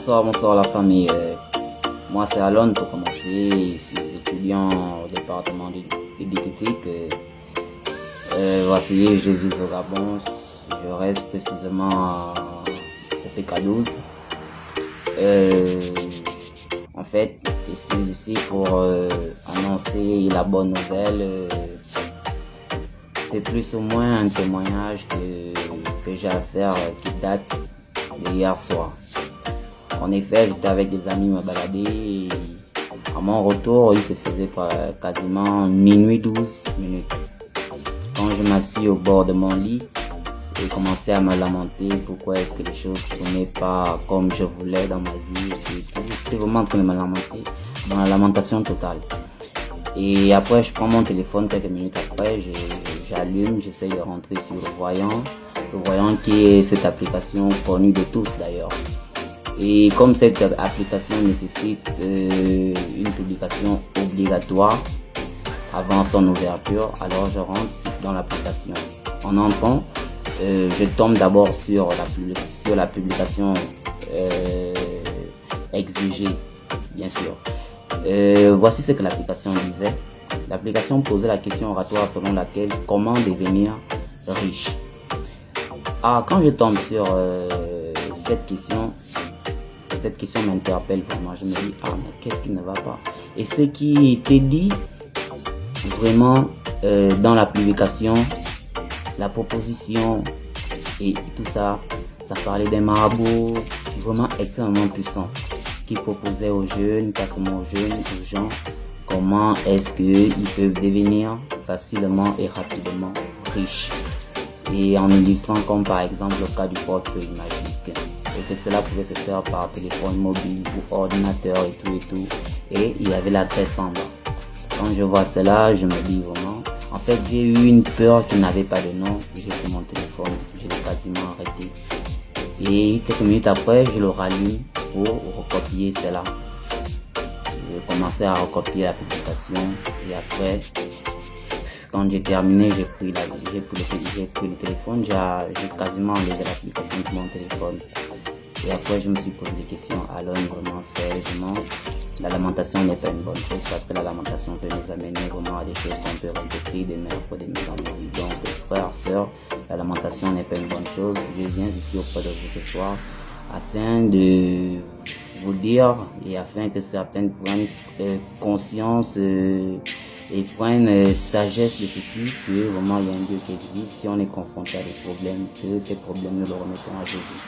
Bonsoir la famille. Moi c'est Alon pour commencer. Je suis étudiant au département d'éthique. Voici, je vis au Gabon. Je reste précisément au PK12. En fait, je suis ici pour annoncer la bonne nouvelle. C'est plus ou moins un témoignage que j'ai à faire qui date d'hier soir. En effet, j'étais avec des amis me balader et à mon retour, il se faisait quasiment minuit 12 minutes. Quand je m'assis au bord de mon lit, j'ai commencé à me lamenter pourquoi est-ce que les choses ne tournaient pas comme je voulais dans ma vie. J'étais vraiment en train de me lamenter, dans la lamentation totale. Et après, je prends mon téléphone quelques minutes après, j'allume, j'essaie de rentrer sur le voyant qui est cette application connue de tous d'ailleurs. Et comme cette application nécessite une publication obligatoire avant son ouverture, alors je rentre dans l'application. En entrant, je tombe d'abord sur la publication exigée, bien sûr. Voici ce que l'application disait. L'application posait la question oratoire selon laquelle comment devenir riche. Quand je tombe sur cette question m'interpelle vraiment. Je me dis, mais qu'est-ce qui ne va pas? Et ce qui était dit vraiment dans la publication, la proposition et tout ça, ça parlait des marabouts vraiment extrêmement puissants qui proposaient aux jeunes, pas seulement aux jeunes, aux gens, comment est-ce qu'ils peuvent devenir facilement et rapidement riches. Et en illustrant comme par exemple le cas du portefeuille magique. Et que cela pouvait se faire par téléphone mobile ou ordinateur et tout. Et il y avait l'adresse en bas. Quand je vois cela, je me dis vraiment, en fait j'ai eu une peur qui n'avait pas de nom. J'ai pris mon téléphone, je l'ai quasiment arrêté. Et quelques minutes après, je le rallume pour recopier cela. J'ai commencé à recopier la publication et après, quand j'ai terminé, j'ai pris le téléphone, j'ai quasiment enlevé l'application de mon téléphone. Et après, je me suis posé des questions. Alors, vraiment, sérieusement, la lamentation n'est pas une bonne chose parce que la lamentation peut nous amener vraiment à des choses qu'on peut répéter, des mères pour des mises en vie. Donc, frères, sœurs, la lamentation n'est pas une bonne chose. Je viens ici auprès de vous ce soir afin de vous dire et afin que certains prennent conscience et prennent sagesse de ceci, que vraiment il y a un Dieu qui existe. Si on est confronté à des problèmes, que ces problèmes nous le remettons à Jésus.